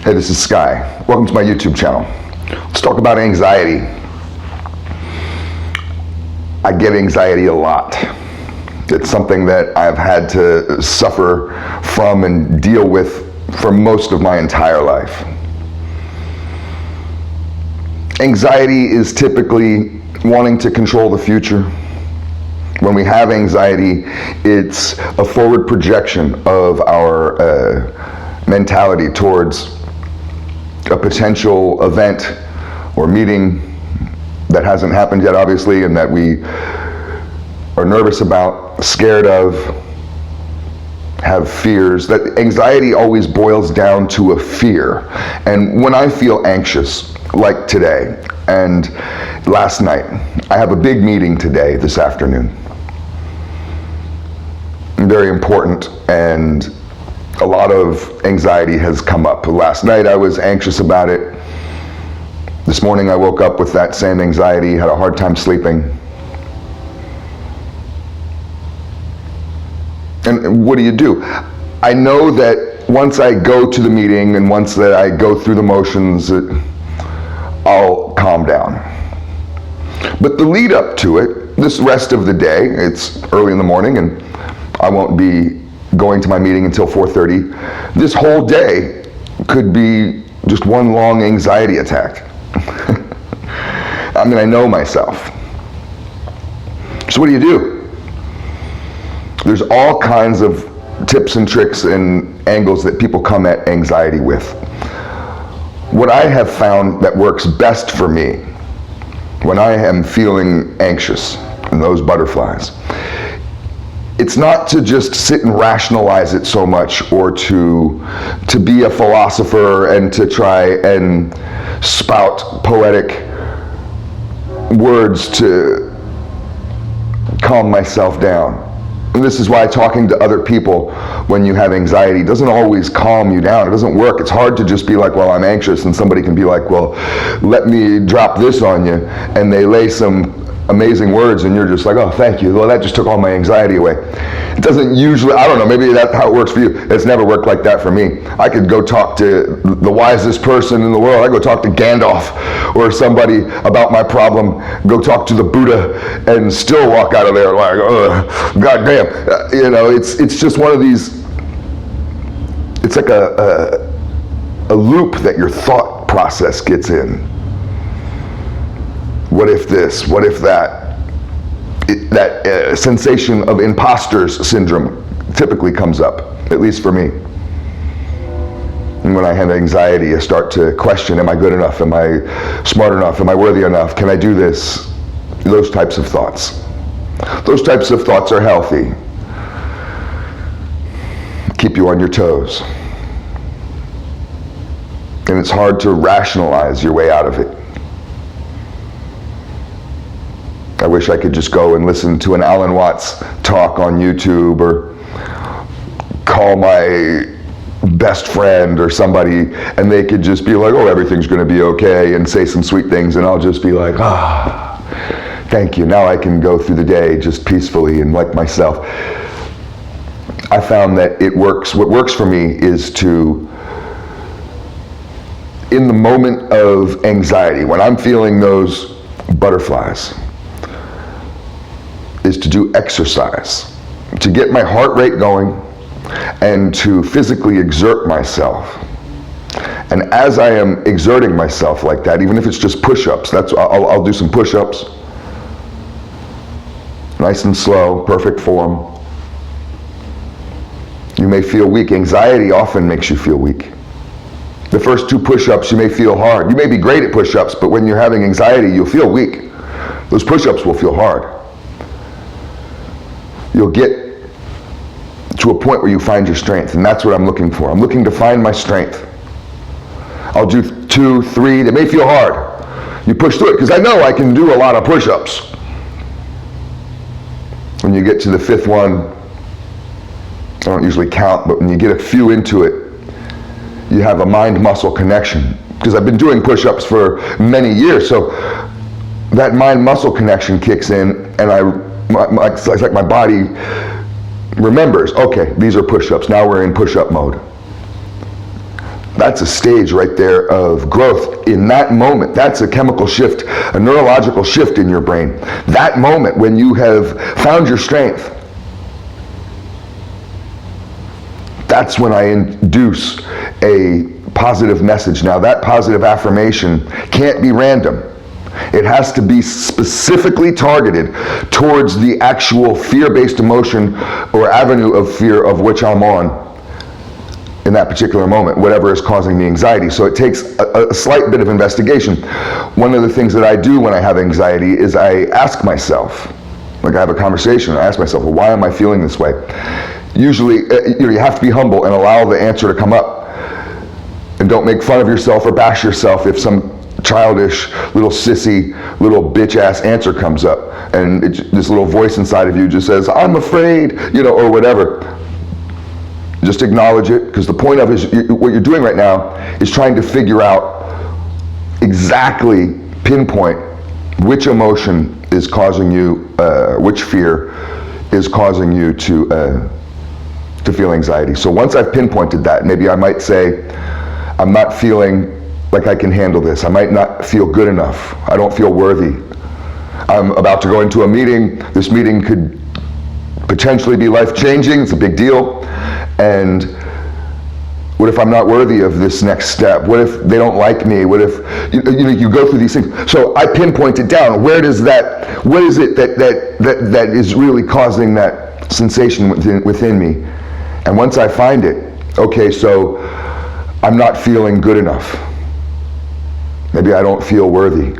Hey, this is Sky. Welcome to my YouTube channel. Let's talk about anxiety. I get anxiety a lot. It's something that I've had to suffer from and deal with for most of my entire life. Anxiety is typically wanting to control the future. When we have anxiety, it's a forward projection of our mentality towards a potential event or meeting that hasn't happened yet, obviously, and that we are nervous about, scared of, have fears. That anxiety always boils down to a fear. And when I feel anxious, like today and last night, I have a big meeting today, this afternoon. Very important, and a lot of anxiety has come up. Last night I was anxious about it. This morning I woke up with that same anxiety, had a hard time sleeping. And what do? I know that once I go to the meeting and once that I go through the motions, I'll calm down. But the lead up to it, this rest of the day, it's early in the morning and I won't be going to my meeting until 4:30. This whole day could be just one long anxiety attack. I mean, I know myself. So what do? There's all kinds of tips and tricks and angles that people come at anxiety with. What I have found that works best for me when I am feeling anxious and those butterflies, it's not to just sit and rationalize it so much, or to be a philosopher and to try and spout poetic words to calm myself down. And this is why talking to other people when you have anxiety doesn't always calm you down. It doesn't work. It's hard to just be like, well, I'm anxious, and somebody can be like, well, let me drop this on you, and they lay some amazing words and you're just like, oh, thank you. Well, that just took all my anxiety away. It doesn't usually, I don't know, maybe that's how it works for you. It's never worked like that for me. I could go talk to the wisest person in the world. I go talk to Gandalf or somebody about my problem, go talk to the Buddha, and still walk out of there like, God damn. It's just one of these, it's like a loop that your thought process gets in. What if this? What if that? That sensation of imposter's syndrome typically comes up, at least for me. And when I have anxiety, I start to question, am I good enough? Am I smart enough? Am I worthy enough? Can I do this? Those types of thoughts. Those types of thoughts are healthy. Keep you on your toes. And it's hard to rationalize your way out of it. I wish I could just go and listen to an Alan Watts talk on YouTube, or call my best friend or somebody and they could just be like, oh, everything's going to be okay, and say some sweet things, and I'll just be like, thank you. Now I can go through the day just peacefully and like myself. I found that it works. What works for me is to, in the moment of anxiety, when I'm feeling those butterflies, is to do exercise, to get my heart rate going and to physically exert myself. And as I am exerting myself like that, even if it's just push-ups, I'll do some push-ups, nice and slow, perfect form. You may feel weak. Anxiety often makes you feel weak. The first 2 push-ups you may feel hard. You may be great at push-ups, but when you're having anxiety, you'll feel weak. Those push-ups will feel hard. You'll get to a point where you find your strength, and that's what I'm looking for. I'm looking to find my strength. I'll do 2, 3, they may feel hard. You push through it, because I know I can do a lot of push-ups. When you get to the 5th one, I don't usually count, but when you get a few into it, you have a mind-muscle connection. Because I've been doing push-ups for many years, so that mind-muscle connection kicks in, and it's like my body remembers, okay, these are push-ups. Now we're in push-up mode. That's a stage right there of growth. In that moment, that's a chemical shift, a neurological shift in your brain. That moment when you have found your strength, that's when I induce a positive message. Now, that positive affirmation can't be random. It has to be specifically targeted towards the actual fear-based emotion or avenue of fear of which I'm on in that particular moment, whatever is causing the anxiety. So it takes a slight bit of investigation. One of the things that I do when I have anxiety is I ask myself, like I have a conversation, I ask myself, well, why am I feeling this way? Usually, you have to be humble and allow the answer to come up. And don't make fun of yourself or bash yourself if some childish, little sissy, little bitch-ass answer comes up. And this little voice inside of you just says, I'm afraid, or whatever. Just acknowledge it, because the point of it is what you're doing right now is trying to figure out exactly, pinpoint which emotion is causing you, which fear is causing you to feel anxiety. So once I've pinpointed that, maybe I might say, I'm not feeling like I can handle this. I might not feel good enough. I don't feel worthy. I'm about to go into a meeting. This meeting could potentially be life-changing. It's a big deal. And what if I'm not worthy of this next step? What if they don't like me? What if, you go through these things. So I pinpoint it down. What is it that is really causing that sensation within me? And once I find it, okay, so I'm not feeling good enough. Maybe I don't feel worthy.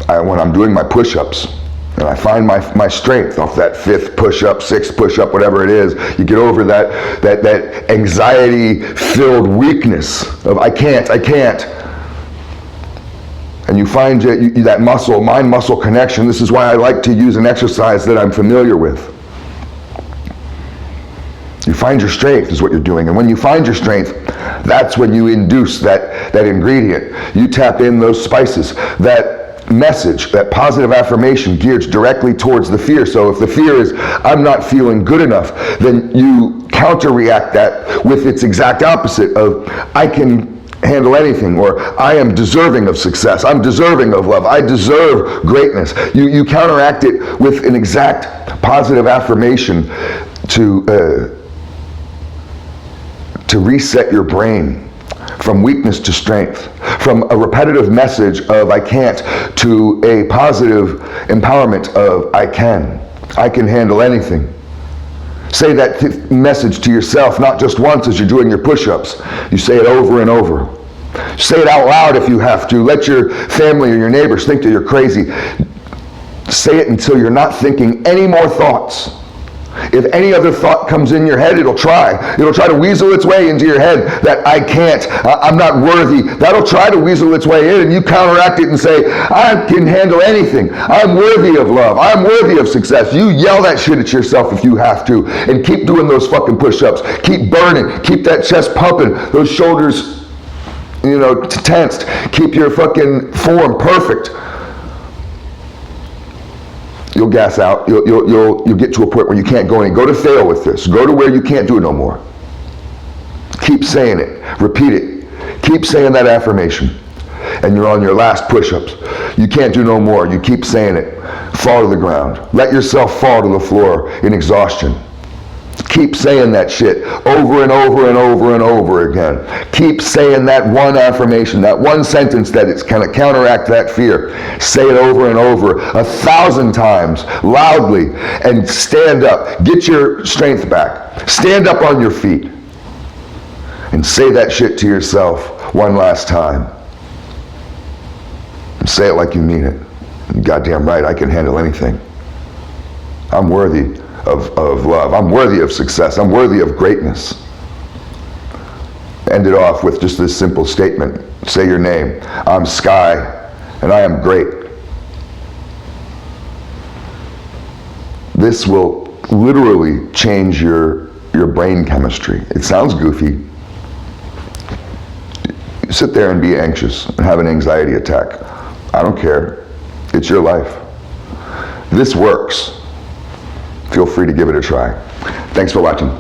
When I'm doing my push-ups, and I find my strength off that 5th push-up, 6th push-up, whatever it is, you get over that anxiety-filled weakness of I can't. And you find that mind-muscle connection. This is why I like to use an exercise that I'm familiar with. You find your strength is what you're doing. And when you find your strength, that's when you induce that ingredient. You tap in those spices, that message, that positive affirmation geared directly towards the fear. So if the fear is, I'm not feeling good enough, then you counter-react that with its exact opposite of, I can handle anything, or I am deserving of success, I'm deserving of love, I deserve greatness. You counteract it with an exact positive affirmation to reset your brain from weakness to strength, from a repetitive message of I can't to a positive empowerment of I can handle anything. Say that message to yourself, not just once as you're doing your push-ups. You say it over and over. Say it out loud if you have to. Let your family or your neighbors think that you're crazy. Say it until you're not thinking any more thoughts. If any other thought comes in your head, it'll try to weasel its way into your head that I can't, I'm not worthy. That'll try to weasel its way in, and you counteract it and say, I can handle anything. I'm worthy of love. I'm worthy of success. You yell that shit at yourself if you have to, and keep doing those fucking push-ups. Keep burning. Keep that chest pumping. Those shoulders, tensed. Keep your fucking form perfect. You'll gas out. You'll get to a point where you can't go any. Go to fail with this. Go to where you can't do it no more. Keep saying it. Repeat it. Keep saying that affirmation. And you're on your last push-ups. You can't do no more. You keep saying it. Fall to the ground. Let yourself fall to the floor in exhaustion. Keep saying that shit over and over and over and over again. Keep saying that one affirmation, that one sentence that it's kind of counteract that fear. Say it over and over 1,000 times loudly, and stand up. Get your strength back. Stand up on your feet and say that shit to yourself one last time. And say it like you mean it. You're goddamn right, I can handle anything. I'm worthy of love. I'm worthy of success. I'm worthy of greatness. End it off with just this simple statement. Say your name. I'm Sky, and I am great. This will literally change your brain chemistry. It sounds goofy. You sit there and be anxious and have an anxiety attack. I don't care. It's your life. This works. Feel free to give it a try. Thanks for watching.